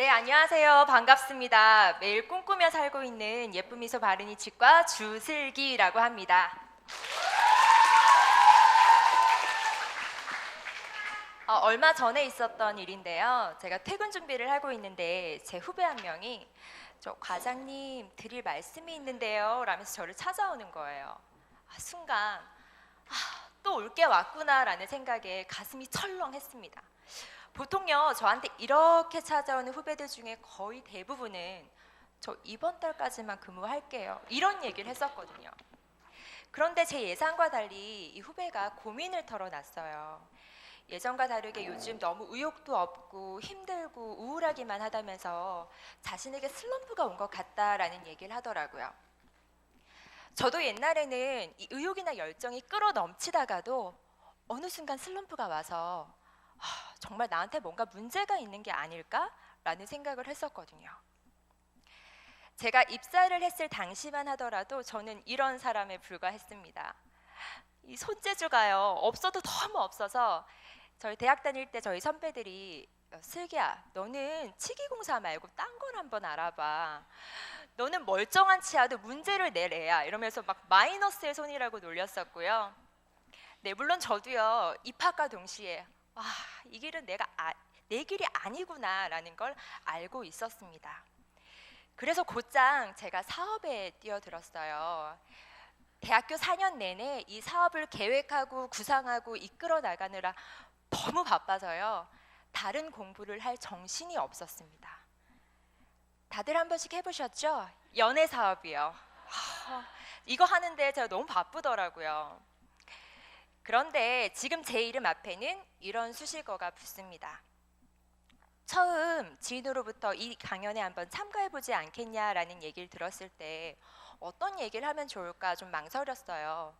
네, 안녕하세요. 반갑습니다. 매일 꿈꾸며 살고 있는 예쁜 미소 바르니 치과 주슬기라고 합니다. 얼마 전에 있었던 일인데요. 제가 퇴근 준비를 하고 있는데 제 후배 한 명이 저 과장님 드릴 말씀이 있는데요 라면서 저를 찾아오는 거예요. 순간 또 올 게 왔구나라는 생각에 가슴이 철렁했습니다. 보통요 저한테 이렇게 찾아오는 후배들 중에 거의 대부분은 저 이번 달까지만 근무할게요 이런 얘기를 했었거든요. 그런데 제 예상과 달리 이 후배가 고민을 털어놨어요. 예전과 다르게 요즘 너무 의욕도 없고 힘들고 우울하기만 하다면서 자신에게 슬럼프가 온 것 같다라는 얘기를 하더라고요. 저도 옛날에는 이 의욕이나 열정이 끌어 넘치다가도 어느 순간 슬럼프가 와서 정말 나한테 뭔가 문제가 있는 게 아닐까라는 생각을 했었거든요. 제가 입사를 했을 당시만 하더라도 저는 이런 사람에 불과했습니다. 이 손재주가요 없어도 너무 없어서 저희 대학 다닐 때 저희 선배들이 슬기야 너는 치기공사 말고 딴 걸 한번 알아봐. 너는 멀쩡한 치아도 문제를 낼 애야 이러면서 막 마이너스의 손이라고 놀렸었고요. 네, 물론 저도요 입학과 동시에 이 길은 내 길이 아니구나라는 걸 알고 있었습니다. 그래서 곧장 제가 사업에 뛰어들었어요. 대학교 4년 내내 이 사업을 계획하고 구상하고 이끌어 나가느라 너무 바빠서요. 다른 공부를 할 정신이 없었습니다. 다들 한 번씩 해보셨죠? 연애 사업이요. 이거 하는데 제가 너무 바쁘더라고요. 그런데 지금 제 이름 앞에는 이런 수식어가 붙습니다. 처음 지인으로부터 이 강연에 한번 참가해보지 않겠냐라는 얘기를 들었을 때 어떤 얘기를 하면 좋을까 좀 망설였어요.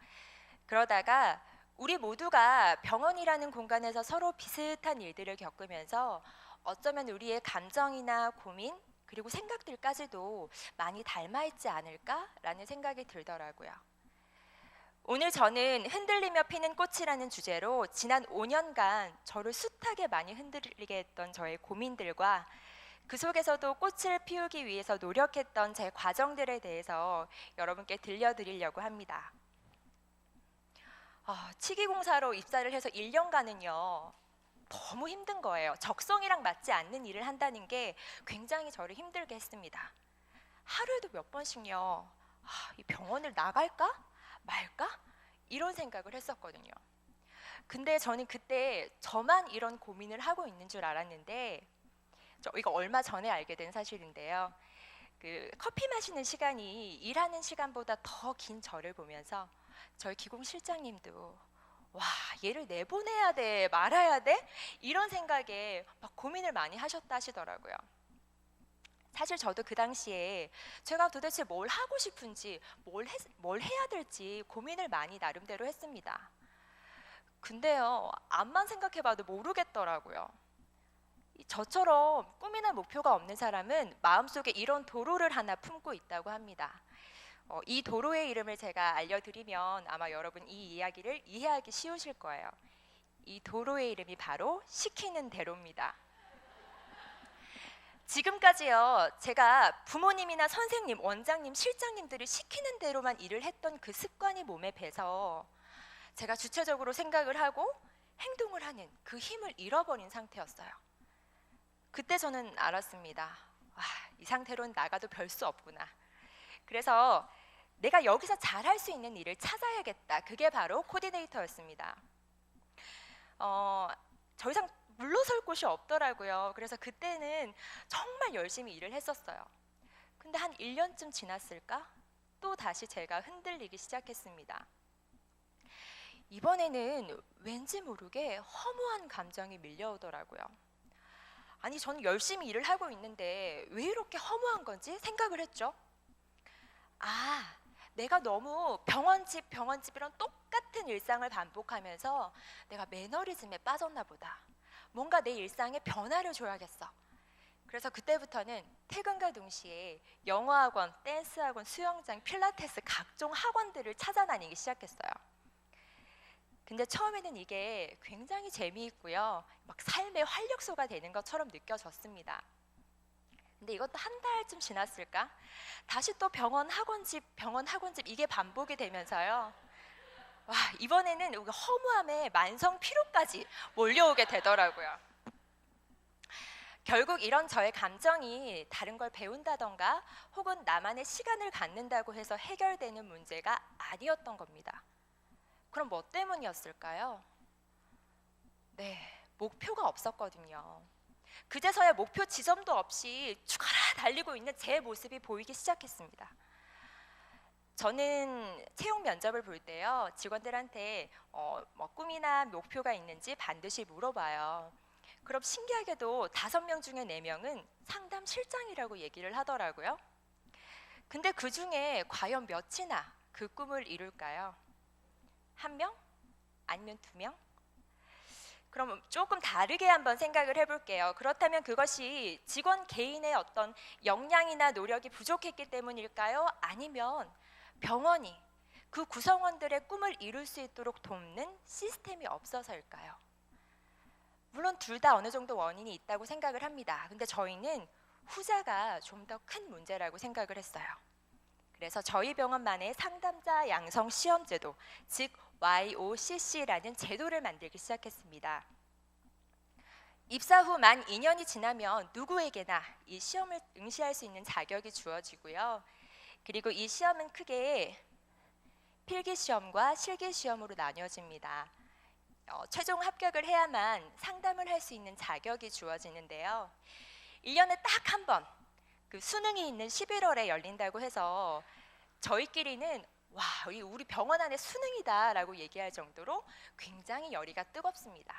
그러다가 우리 모두가 병원이라는 공간에서 서로 비슷한 일들을 겪으면서 어쩌면 우리의 감정이나 고민 그리고 생각들까지도 많이 닮아있지 않을까라는 생각이 들더라고요. 오늘 저는 흔들리며 피는 꽃이라는 주제로 지난 5년간 저를 숱하게 많이 흔들리게 했던 저의 고민들과 그 속에서도 꽃을 피우기 위해서 노력했던 제 과정들에 대해서 여러분께 들려드리려고 합니다. 치기공사로 입사를 해서 1년간은요 너무 힘든 거예요. 적성이랑 맞지 않는 일을 한다는 게 굉장히 저를 힘들게 했습니다. 하루에도 몇 번씩요 이 병원을 나갈까 말까 이런 생각을 했었거든요. 근데 저는 그때 저만 이런 고민을 하고 있는 줄 알았는데 이거 얼마 전에 알게 된 사실인데요. 그 커피 마시는 시간이 일하는 시간보다 더 긴 저를 보면서 저희 기공실장님도 와 얘를 내보내야 돼 말아야 돼 이런 생각에 막 고민을 많이 하셨다 하시더라고요. 사실 저도 그 당시에 제가 도대체 뭘 하고 싶은지 뭘 해야 될지 고민을 많이 나름대로 했습니다. 근데요 앞만 생각해봐도 모르겠더라고요. 저처럼 꿈이나 목표가 없는 사람은 마음속에 이런 도로를 하나 품고 있다고 합니다. 이 도로의 이름을 제가 알려드리면 아마 여러분 이 이야기를 이해하기 쉬우실 거예요. 이 도로의 이름이 바로 시키는 대로입니다. 지금까지요 제가 부모님이나 선생님, 원장님, 실장님들이 시키는 대로만 일을 했던 그 습관이 몸에 배서 제가 주체적으로 생각을 하고 행동을 하는 그 힘을 잃어버린 상태였어요. 그때 저는 알았습니다. 이 상태로는 나가도 별 수 없구나. 그래서 내가 여기서 잘할 수 있는 일을 찾아야겠다. 그게 바로 코디네이터였습니다. 더 이상 물러설 곳이 없더라고요. 그래서 그때는 정말 열심히 일을 했었어요. 근데 한 1년쯤 지났을까? 또 다시 제가 흔들리기 시작했습니다. 이번에는 왠지 모르게 허무한 감정이 밀려오더라고요. 아니 저는 열심히 일을 하고 있는데 왜 이렇게 허무한 건지 생각을 했죠. 내가 너무 병원집 이런 똑같은 일상을 반복하면서 내가 매너리즘에 빠졌나 보다. 뭔가 내 일상에 변화를 줘야겠어. 그래서 그때부터는 퇴근과 동시에 영어학원, 댄스학원, 수영장, 필라테스 각종 학원들을 찾아다니기 시작했어요. 근데 처음에는 이게 굉장히 재미있고요. 막 삶의 활력소가 되는 것처럼 느껴졌습니다. 근데 이것도 한 달쯤 지났을까? 다시 또 병원 학원집 이게 반복이 되면서요. 와, 이번에는 여기 허무함에 만성 피로까지 몰려오게 되더라고요. 결국 이런 저의 감정이 다른 걸 배운다던가 혹은 나만의 시간을 갖는다고 해서 해결되는 문제가 아니었던 겁니다. 그럼 뭐 때문이었을까요? 네, 목표가 없었거든요. 그제서야 목표 지점도 없이 죽어라 달리고 있는 제 모습이 보이기 시작했습니다. 저는 채용 면접을 볼 때요, 직원들한테 뭐 꿈이나 목표가 있는지 반드시 물어봐요. 그럼 신기하게도 5명 중에 4명은 상담 실장이라고 얘기를 하더라고요. 근데 그 중에 과연 몇이나 그 꿈을 이룰까요? 1명? 아니면 2명? 그럼 조금 다르게 한번 생각을 해볼게요. 그렇다면 그것이 직원 개인의 어떤 역량이나 노력이 부족했기 때문일까요? 아니면 병원이 그 구성원들의 꿈을 이룰 수 있도록 돕는 시스템이 없어서일까요? 물론 둘 다 어느 정도 원인이 있다고 생각을 합니다. 근데 저희는 후자가 좀 더 큰 문제라고 생각을 했어요. 그래서 저희 병원만의 상담자 양성 시험제도, 즉 YOCC라는 제도를 만들기 시작했습니다. 입사 후 만 2년이 지나면 누구에게나 이 시험을 응시할 수 있는 자격이 주어지고요. 그리고 이 시험은 크게 필기시험과 실기시험으로 나뉘어집니다. 최종 합격을 해야만 상담을 할 수 있는 자격이 주어지는데요. 1년에 딱 한 번, 그 수능이 있는 11월에 열린다고 해서 저희끼리는 와, 우리 병원 안에 수능이다 라고 얘기할 정도로 굉장히 열의가 뜨겁습니다.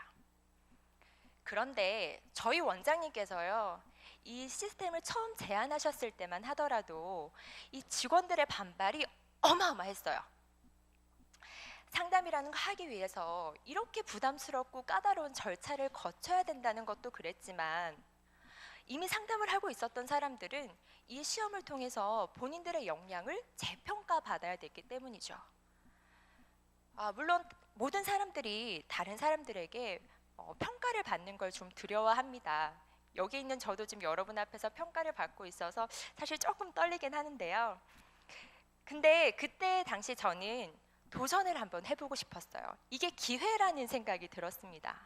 그런데 저희 원장님께서요, 이 시스템을 처음 제안하셨을 때만 하더라도 이 직원들의 반발이 어마어마했어요. 상담이라는 거 하기 위해서 이렇게 부담스럽고 까다로운 절차를 거쳐야 된다는 것도 그랬지만 이미 상담을 하고 있었던 사람들은 이 시험을 통해서 본인들의 역량을 재평가 받아야 됐기 때문이죠. 물론 모든 사람들이 다른 사람들에게 평가를 받는 걸 좀 두려워합니다. 여기 있는 저도 지금 여러분 앞에서 평가를 받고 있어서 사실 조금 떨리긴 하는데요. 근데 그때 당시 저는 도전을 한번 해보고 싶었어요. 이게 기회라는 생각이 들었습니다.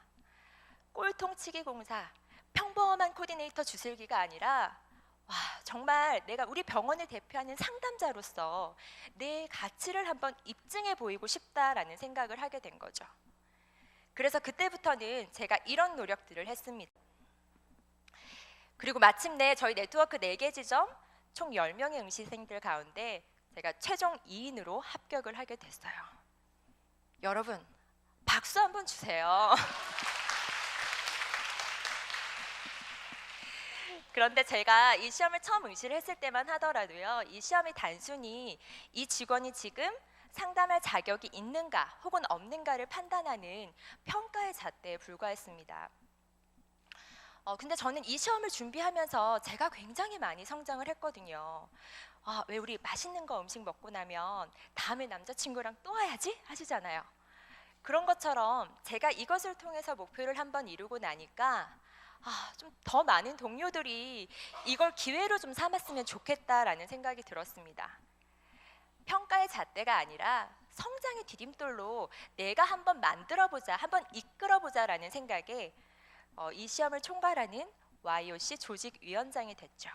꼴통치기 공사, 평범한 코디네이터 주슬기가 아니라 와, 정말 내가 우리 병원을 대표하는 상담자로서 내 가치를 한번 입증해 보이고 싶다라는 생각을 하게 된 거죠. 그래서 그때부터는 제가 이런 노력들을 했습니다. 그리고 마침내 저희 네트워크 4개 지점 총 10명의 응시생들 가운데 제가 최종 2인으로 합격을 하게 됐어요. 여러분, 박수 한번 주세요. 그런데 제가 이 시험을 처음 응시를 했을 때만 하더라도요, 이 시험이 단순히 이 직원이 지금 상담할 자격이 있는가 혹은 없는가를 판단하는 평가의 잣대에 불과했습니다. 근데 저는 이 시험을 준비하면서 제가 굉장히 많이 성장을 했거든요. 왜 우리 맛있는 거 음식 먹고 나면 다음에 남자친구랑 또 와야지 하시잖아요. 그런 것처럼 제가 이것을 통해서 목표를 한번 이루고 나니까 좀 더 많은 동료들이 이걸 기회로 좀 삼았으면 좋겠다라는 생각이 들었습니다. 평가의 잣대가 아니라 성장의 디딤돌로 내가 한번 만들어보자, 한번 이끌어보자라는 생각에 이 시험을 총괄하는 YOC 조직위원장이 됐죠.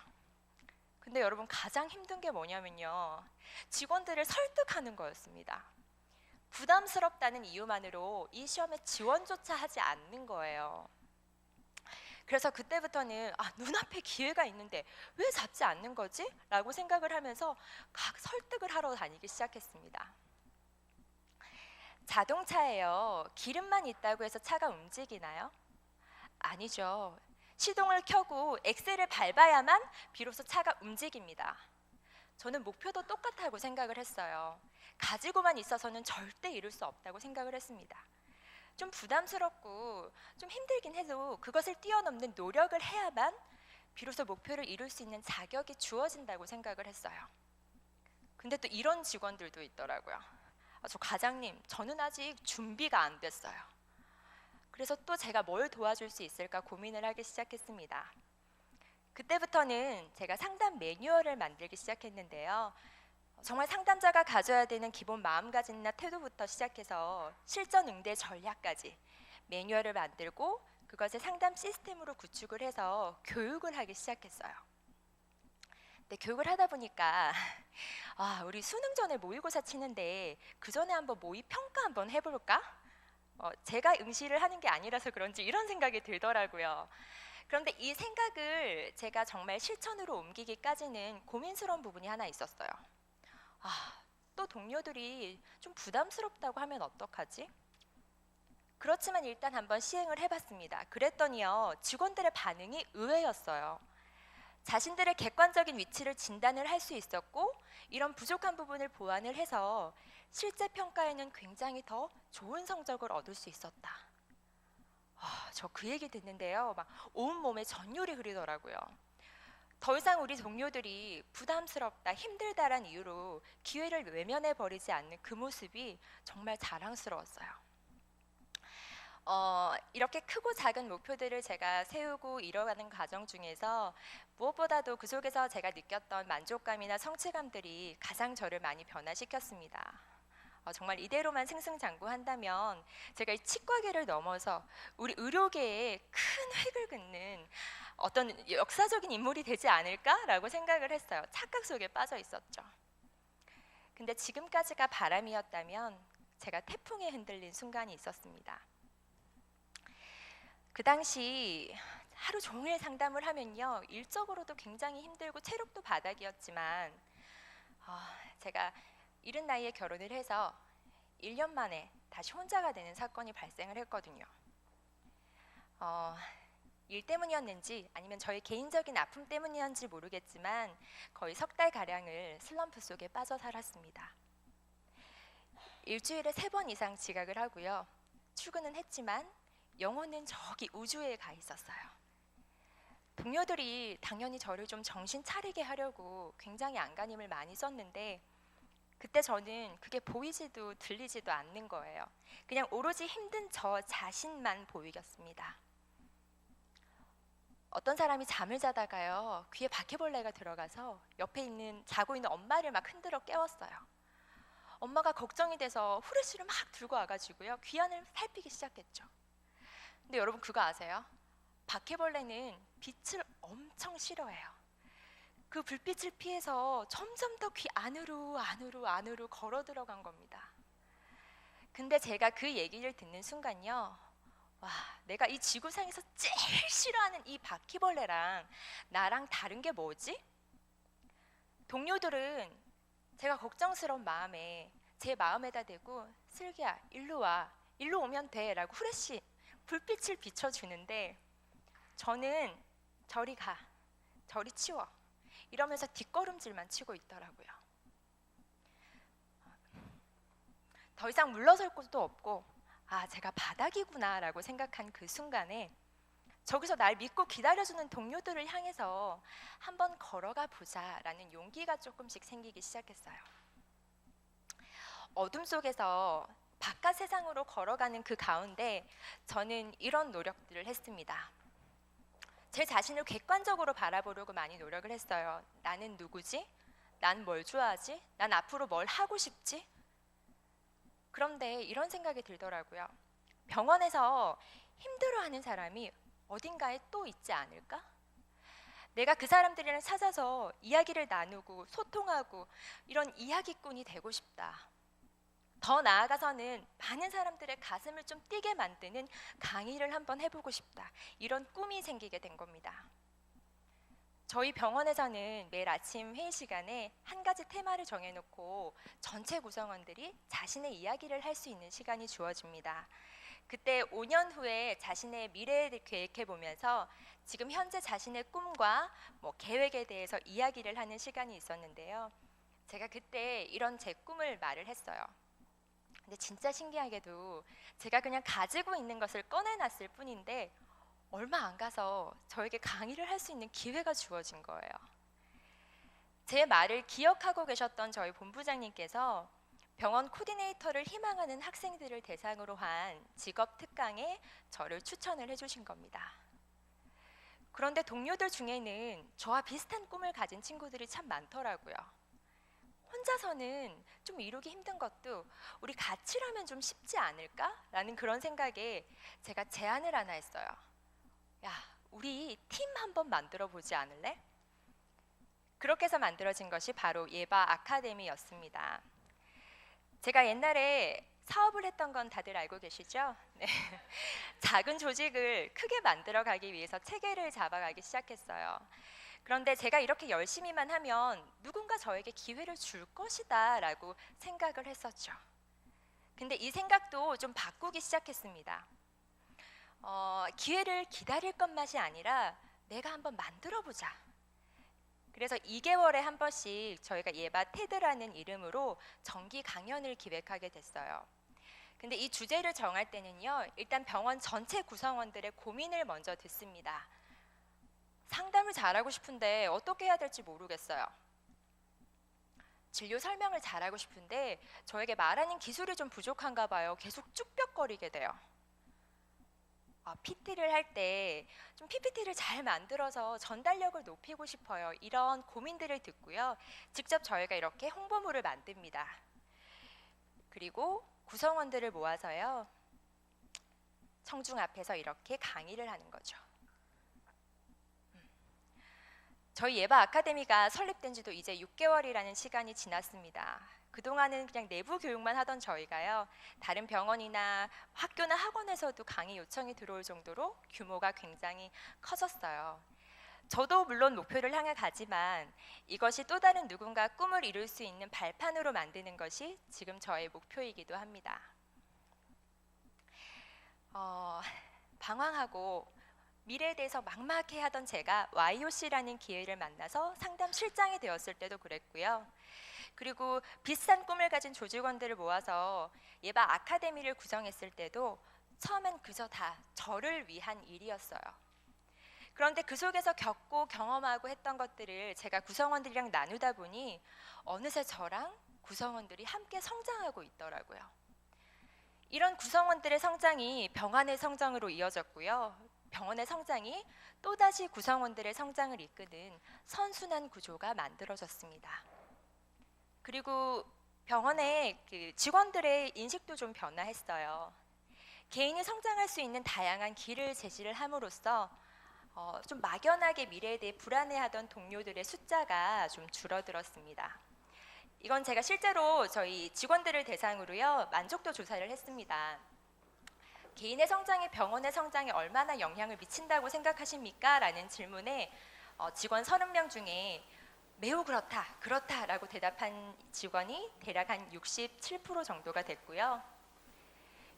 근데 여러분, 가장 힘든 게 뭐냐면요, 직원들을 설득하는 거였습니다. 부담스럽다는 이유만으로 이 시험에 지원조차 하지 않는 거예요. 그래서 그때부터는 눈앞에 기회가 있는데 왜 잡지 않는 거지? 라고 생각을 하면서 각 설득을 하러 다니기 시작했습니다. 자동차에요, 기름만 있다고 해서 차가 움직이나요? 아니죠. 시동을 켜고 엑셀을 밟아야만 비로소 차가 움직입니다. 저는 목표도 똑같다고 생각을 했어요. 가지고만 있어서는 절대 이룰 수 없다고 생각을 했습니다. 좀 부담스럽고 좀 힘들긴 해도 그것을 뛰어넘는 노력을 해야만 비로소 목표를 이룰 수 있는 자격이 주어진다고 생각을 했어요. 근데 또 이런 직원들도 있더라고요. 저 과장님, 저는 아직 준비가 안 됐어요. 그래서 또 제가 뭘 도와줄 수 있을까 고민을 하기 시작했습니다. 그때부터는 제가 상담 매뉴얼을 만들기 시작했는데요. 정말 상담자가 가져야 되는 기본 마음가짐이나 태도부터 시작해서 실전 응대 전략까지 매뉴얼을 만들고 그것을 상담 시스템으로 구축을 해서 교육을 하기 시작했어요. 근데 교육을 하다 보니까 우리 수능 전에 모의고사 치는데 그 전에 한번 모의 평가 한번 해볼까? 제가 응시를 하는 게 아니라서 그런지 이런 생각이 들더라고요. 그런데 이 생각을 제가 정말 실천으로 옮기기까지는 고민스러운 부분이 하나 있었어요. 또 동료들이 좀 부담스럽다고 하면 어떡하지? 그렇지만 일단 한번 시행을 해봤습니다. 그랬더니요, 직원들의 반응이 의외였어요. 자신들의 객관적인 위치를 진단을 할 수 있었고, 이런 부족한 부분을 보완을 해서 실제 평가에는 굉장히 더 좋은 성적을 얻을 수 있었다. 저 그 얘기 듣는데요, 막 온몸에 전율이 흐르더라고요. 더 이상 우리 동료들이 부담스럽다, 힘들다란 이유로 기회를 외면해 버리지 않는 그 모습이 정말 자랑스러웠어요. 이렇게 크고 작은 목표들을 제가 세우고 이뤄가는 과정 중에서 무엇보다도 그 속에서 제가 느꼈던 만족감이나 성취감들이 가장 저를 많이 변화시켰습니다. 정말 이대로만 승승장구한다면 제가 이 치과계를 넘어서 우리 의료계에 큰 획을 긋는 어떤 역사적인 인물이 되지 않을까라고 생각을 했어요. 착각 속에 빠져 있었죠. 근데 지금까지가 바람이었다면 제가 태풍에 흔들린 순간이 있었습니다. 그 당시 하루 종일 상담을 하면요, 일적으로도 굉장히 힘들고 체력도 바닥이었지만 제가 이른 나이에 결혼을 해서 1년 만에 다시 혼자가 되는 사건이 발생을 했거든요. 일 때문이었는지 아니면 저의 개인적인 아픔 때문이었는지 모르겠지만 거의 석 달 가량을 슬럼프 속에 빠져 살았습니다. 일주일에 3번 이상 지각을 하고요. 출근은 했지만 영혼은 저기 우주에 가 있었어요. 동료들이 당연히 저를 좀 정신 차리게 하려고 굉장히 안간힘을 많이 썼는데 그때 저는 그게 보이지도 들리지도 않는 거예요. 그냥 오로지 힘든 저 자신만 보이겠습니다. 어떤 사람이 잠을 자다가요, 귀에 바퀴벌레가 들어가서 옆에 자고 있는 엄마를 막 흔들어 깨웠어요. 엄마가 걱정이 돼서 후레쉬를 막 들고 와가지고요, 귀 안을 살피기 시작했죠. 근데 여러분 그거 아세요? 바퀴벌레는 빛을 엄청 싫어해요. 그 불빛을 피해서 점점 더 귀 안으로 걸어 들어간 겁니다. 근데 제가 그 얘기를 듣는 순간요, 내가 이 지구상에서 제일 싫어하는 이 바퀴벌레랑 나랑 다른 게 뭐지? 동료들은 제가 걱정스러운 마음에 제 마음에다 대고 슬기야 일로 와, 일로 오면 돼 라고 후레쉬 불빛을 비춰주는데 저는 저리 가, 저리 치워 이러면서 뒷걸음질만 치고 있더라고요. 더 이상 물러설 곳도 없고 제가 바닥이구나 라고 생각한 그 순간에 저기서 날 믿고 기다려주는 동료들을 향해서 한번 걸어가 보자 라는 용기가 조금씩 생기기 시작했어요. 어둠 속에서 바깥 세상으로 걸어가는 그 가운데 저는 이런 노력들을 했습니다. 제 자신을 객관적으로 바라보려고 많이 노력을 했어요. 나는 누구지? 난 뭘 좋아하지? 난 앞으로 뭘 하고 싶지? 그런데 이런 생각이 들더라고요. 병원에서 힘들어하는 사람이 어딘가에 또 있지 않을까? 내가 그 사람들이랑 찾아서 이야기를 나누고 소통하고 이런 이야기꾼이 되고 싶다. 더 나아가서는 많은 사람들의 가슴을 좀 뛰게 만드는 강의를 한번 해보고 싶다. 이런 꿈이 생기게 된 겁니다. 저희 병원에서는 매일 아침 회의 시간에 한 가지 테마를 정해놓고 전체 구성원들이 자신의 이야기를 할 수 있는 시간이 주어집니다. 그때 5년 후에 자신의 미래를 계획해보면서 지금 현재 자신의 꿈과 계획에 대해서 이야기를 하는 시간이 있었는데요. 제가 그때 이런 제 꿈을 말을 했어요. 근데 진짜 신기하게도 제가 그냥 가지고 있는 것을 꺼내놨을 뿐인데 얼마 안 가서 저에게 강의를 할 수 있는 기회가 주어진 거예요. 제 말을 기억하고 계셨던 저희 본부장님께서 병원 코디네이터를 희망하는 학생들을 대상으로 한 직업 특강에 저를 추천을 해주신 겁니다. 그런데 동료들 중에는 저와 비슷한 꿈을 가진 친구들이 참 많더라고요. 혼자서는 좀 이루기 힘든 것도 우리 같이라면 좀 쉽지 않을까? 라는 그런 생각에 제가 제안을 하나 했어요. 야, 우리 팀 한번 만들어 보지 않을래? 그렇게 해서 만들어진 것이 바로 예바 아카데미였습니다. 제가 옛날에 사업을 했던 건 다들 알고 계시죠? 네. 작은 조직을 크게 만들어 가기 위해서 체계를 잡아가기 시작했어요. 그런데 제가 이렇게 열심히만 하면 누군가 저에게 기회를 줄 것이다 라고 생각을 했었죠. 근데 이 생각도 좀 바꾸기 시작했습니다. 기회를 기다릴 것만이 아니라 내가 한번 만들어 보자. 그래서 2개월에 한 번씩 저희가 예바 테드라는 이름으로 정기 강연을 기획하게 됐어요. 근데 이 주제를 정할 때는요, 일단 병원 전체 구성원들의 고민을 먼저 듣습니다. 상담을 잘하고 싶은데 어떻게 해야 될지 모르겠어요. 진료 설명을 잘하고 싶은데 저에게 말하는 기술이 좀 부족한가 봐요. 계속 쭈뼛거리게 돼요. PT를 할 때 좀 PPT를 잘 만들어서 전달력을 높이고 싶어요. 이런 고민들을 듣고요. 직접 저희가 이렇게 홍보물을 만듭니다. 그리고 구성원들을 모아서요. 청중 앞에서 이렇게 강의를 하는 거죠. 저희 예바 아카데미가 설립된 지도 이제 6개월이라는 시간이 지났습니다. 그동안은 그냥 내부 교육만 하던 저희가요, 다른 병원이나 학교나 학원에서도 강의 요청이 들어올 정도로 규모가 굉장히 커졌어요. 저도 물론 목표를 향해 가지만 이것이 또 다른 누군가 꿈을 이룰 수 있는 발판으로 만드는 것이 지금 저의 목표이기도 합니다. 방황하고 미래에 대해서 막막해하던 제가 YOC라는 기회를 만나서 상담 실장이 되었을 때도 그랬고요. 그리고 비슷한 꿈을 가진 조직원들을 모아서 예바 아카데미를 구성했을 때도 처음엔 그저 다 저를 위한 일이었어요. 그런데 그 속에서 겪고 경험하고 했던 것들을 제가 구성원들이랑 나누다 보니 어느새 저랑 구성원들이 함께 성장하고 있더라고요. 이런 구성원들의 성장이 병원의 성장으로 이어졌고요. 병원의 성장이 또다시 구성원들의 성장을 이끄는 선순환 구조가 만들어졌습니다. 그리고 병원의 직원들의 인식도 좀 변화했어요. 개인이 성장할 수 있는 다양한 길을 제시를 함으로써 좀 막연하게 미래에 대해 불안해하던 동료들의 숫자가 좀 줄어들었습니다. 이건 제가 실제로 저희 직원들을 대상으로요, 만족도 조사를 했습니다. 개인의 성장이 병원의 성장에 얼마나 영향을 미친다고 생각하십니까? 라는 질문에 직원 30명 중에 매우 그렇다라고 대답한 직원이 대략 한 67% 정도가 됐고요.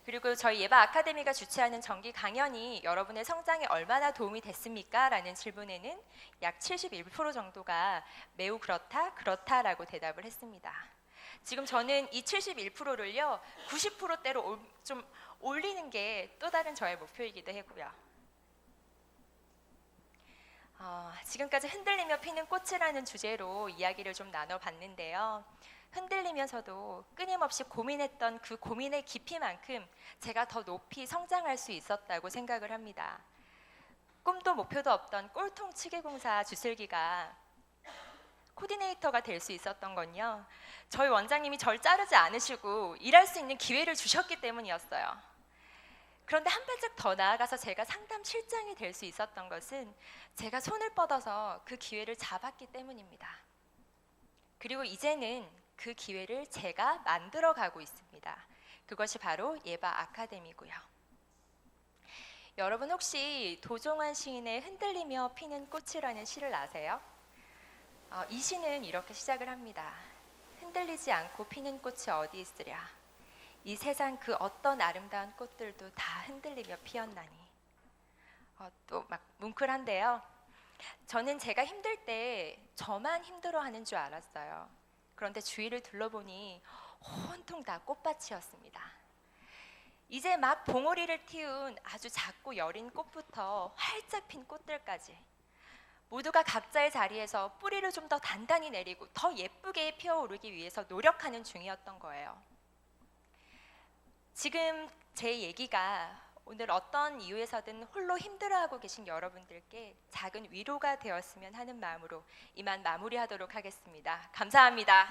그리고 저희 예바 아카데미가 주최하는 정기 강연이 여러분의 성장에 얼마나 도움이 됐습니까? 라는 질문에는 약 71% 정도가 매우 그렇다라고 대답을 했습니다. 지금 저는 이 71%를요 90%대로 좀 올리는 게 또 다른 저의 목표이기도 하고요. 지금까지 흔들리며 피는 꽃이라는 주제로 이야기를 좀 나눠봤는데요. 흔들리면서도 끊임없이 고민했던 그 고민의 깊이만큼 제가 더 높이 성장할 수 있었다고 생각을 합니다. 꿈도 목표도 없던 꼴통치기공사 주슬기가 코디네이터가 될 수 있었던 건요, 저희 원장님이 절 자르지 않으시고 일할 수 있는 기회를 주셨기 때문이었어요. 그런데 한 발짝 더 나아가서 제가 상담 실장이 될 수 있었던 것은 제가 손을 뻗어서 그 기회를 잡았기 때문입니다. 그리고 이제는 그 기회를 제가 만들어 가고 있습니다. 그것이 바로 예바 아카데미고요. 여러분 혹시 도종환 시인의 흔들리며 피는 꽃이라는 시를 아세요? 이 시는 이렇게 시작을 합니다. 흔들리지 않고 피는 꽃이 어디 있으랴. 이 세상 그 어떤 아름다운 꽃들도 다 흔들리며 피었나니. 또 막 뭉클한데요. 저는 제가 힘들 때 저만 힘들어하는 줄 알았어요. 그런데 주위를 둘러보니 온통 다 꽃밭이었습니다. 이제 막 봉오리를 틔운 아주 작고 여린 꽃부터 활짝 핀 꽃들까지 모두가 각자의 자리에서 뿌리를 좀 더 단단히 내리고 더 예쁘게 피어오르기 위해서 노력하는 중이었던 거예요. 지금 제 얘기가 오늘 어떤 이유에서든 홀로 힘들어하고 계신 여러분들께 작은 위로가 되었으면 하는 마음으로 이만 마무리하도록 하겠습니다. 감사합니다.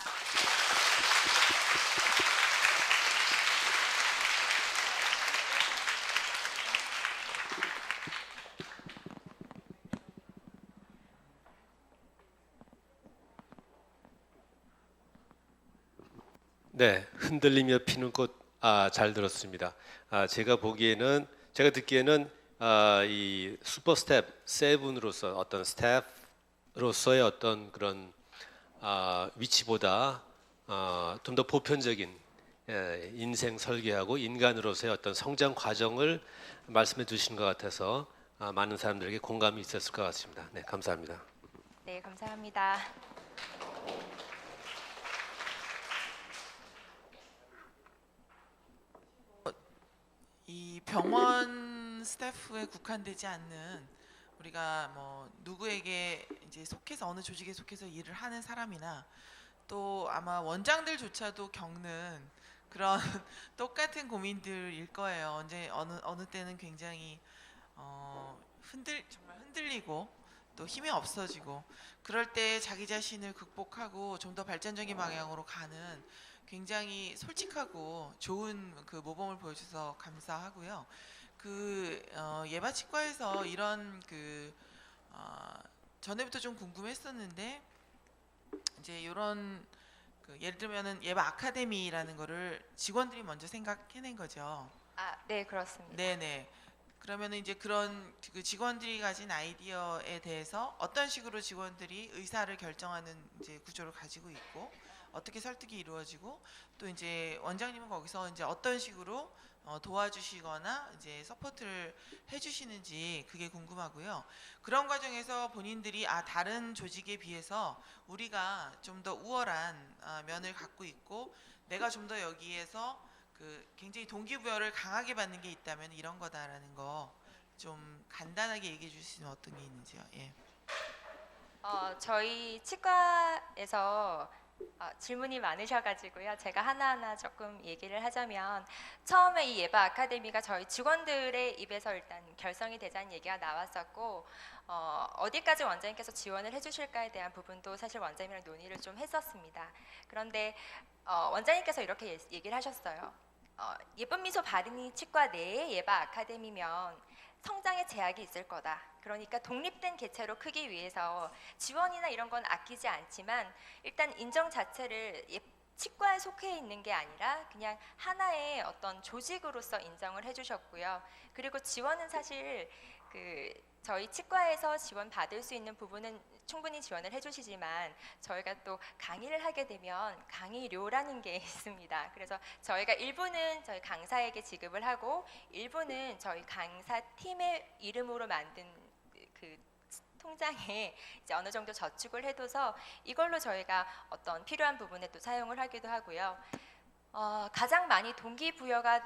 네, 흔들리며 피는 꽃, 잘 들었습니다. 제가 듣기에는 이 슈퍼 스텝 세븐으로서 어떤 스텝으로서의 어떤 그런 위치보다 좀 더 보편적인 인생 설계하고 인간으로서의 어떤 성장 과정을 말씀해 주신 것 같아서 많은 사람들에게 공감이 있었을 것 같습니다. 네, 감사합니다. 네, 감사합니다. 이 병원 스태프에 국한되지 않는, 우리가 뭐 누구에게 이제 속해서 어느 조직에 속해서 일을 하는 사람이나 또 아마 원장들조차도 겪는 그런 똑같은 고민들일 거예요. 언제 어느 때는 굉장히 정말 흔들리고 또 힘이 없어지고, 그럴 때 자기 자신을 극복하고 좀 더 발전적인 방향으로 가는 굉장히 솔직하고 좋은 그 모범을 보여주셔서 감사하고요. 예방치과에서 이런 전에부터 좀 궁금했었는데, 이제 이런 예를 들면은 예방 아카데미라는 거를 직원들이 먼저 생각해낸 거죠. 네, 그렇습니다. 네네. 그러면은 이제 그런 직원들이 가진 아이디어에 대해서 어떤 식으로 직원들이 의사를 결정하는 이제 구조를 가지고 있고, 어떻게 설득이 이루어지고, 또 이제 원장님은 거기서 이제 어떤 식으로 도와주시거나 이제 서포트를 해주시는지 그게 궁금하고요. 그런 과정에서 본인들이 다른 조직에 비해서 우리가 좀 더 우월한 면을 갖고 있고, 내가 좀 더 여기에서 굉장히 동기부여를 강하게 받는 게 있다면 이런 거다라는 거 좀 간단하게 얘기해 주실 수 있는 어떤 게 있는지요? 예. 저희 치과에서 질문이 많으셔가지고요. 제가 하나하나 조금 얘기를 하자면, 처음에 이 예방 아카데미가 저희 직원들의 입에서 일단 결성이 되자는 얘기가 나왔었고, 어디까지 원장님께서 지원을 해주실까에 대한 부분도 사실 원장님이랑 논의를 좀 했었습니다. 그런데 원장님께서 이렇게 얘기를 하셨어요. 예쁜 미소 바르니 치과 내에 예방 아카데미면 성장에 제약이 있을 거다. 그러니까 독립된 개체로 크기 위해서 지원이나 이런 건 아끼지 않지만 일단 인정 자체를 치과에 속해 있는 게 아니라 그냥 하나의 어떤 조직으로서 인정을 해주셨고요. 그리고 지원은 사실 저희 치과에서 지원 받을 수 있는 부분은 충분히 지원을 해주시지만, 저희가 또 강의를 하게 되면 강의료라는 게 있습니다. 그래서 저희가 일부는 저희 강사에게 지급을 하고 일부는 저희 강사 팀의 이름으로 만든 그 통장에 이제 어느 정도 저축을 해둬서 이걸로 저희가 어떤 필요한 부분에 또 사용을 하기도 하고요. 가장 많이 동기부여가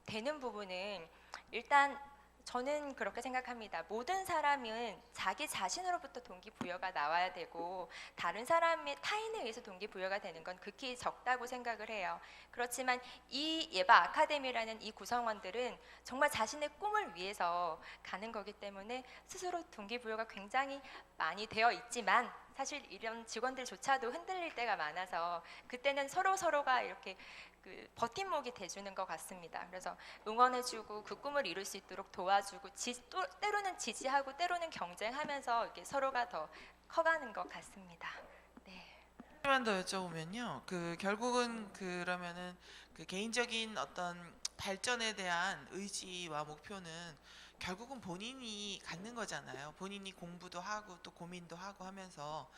되는 부분은 일단 저는 그렇게 생각합니다. 모든 사람은 자기 자신으로부터 동기부여가 나와야 되고, 다른 사람의 타인에 의해서 동기부여가 되는 건 극히 적다고 생각을 해요. 그렇지만 이 예방 아카데미라는 이 구성원들은 정말 자신의 꿈을 위해서 가는 거기 때문에 스스로 동기부여가 굉장히 많이 되어 있지만, 사실 이런 직원들조차도 흔들릴 때가 많아서 그때는 서로가 이렇게 버팀목이 돼주는 것 같습니다. 그래서 응원해주고 그 꿈을 이룰 수 있도록 도와주고, 또 때로는 지지하고 때로는 경쟁하면서 이렇게 서로가 더 커가는 것 같습니다. 네. 하나만 더 여쭤보면요. 결국은 그러면은 개인적인 어떤 발전에 대한 의지와 목표는 결국은 본인이 갖는 거잖아요. 본인이 공부도 하고 또 고민도 하고 하면서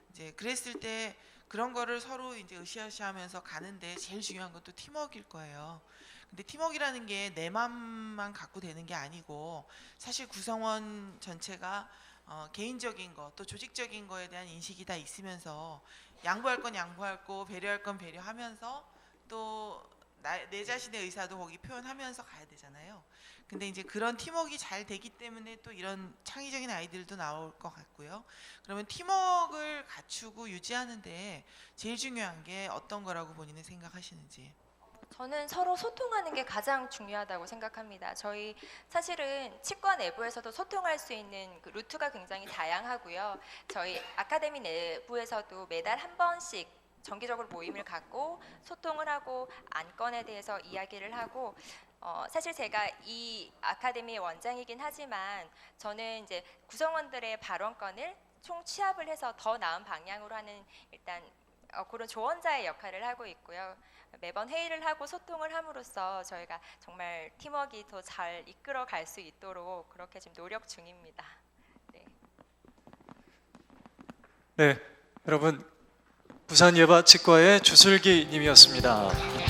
이제 그랬을 때 그런 거를 서로 이제 으쌰으쌰하면서 가는데 제일 중요한 건 또 팀워크일 거예요. 근데 팀워크라는 게 내 맘만 갖고 되는 게 아니고, 사실 구성원 전체가 개인적인 거 또 조직적인 거에 대한 인식이 다 있으면서 양보할 건 양보하고 배려할 건 배려하면서 또 내 자신의 의사도 거기 표현하면서 가야 되잖아요. 근데 이제 그런 팀워크가 잘 되기 때문에 또 이런 창의적인 아이들도 나올 것 같고요. 그러면 팀워크를 갖추고 유지하는데 제일 중요한 게 어떤 거라고 본인은 생각하시는지? 저는 서로 소통하는 게 가장 중요하다고 생각합니다. 저희 사실은 치과 내부에서도 소통할 수 있는 그 루트가 굉장히 다양하고요. 저희 아카데미 내부에서도 매달 한 번씩 정기적으로 모임을 갖고 소통을 하고 안건에 대해서 이야기를 하고 사실 제가 이 아카데미의 원장이긴 하지만 저는 이제 구성원들의 발언권을 총 취합을 해서 더 나은 방향으로 하는 일단 그런 조언자의 역할을 하고 있고요. 매번 회의를 하고 소통을 함으로써 저희가 정말 팀워크가 더 잘 이끌어 갈 수 있도록 그렇게 지금 노력 중입니다. 네. 네, 여러분 부산 예바 치과의 주슬기 님이었습니다.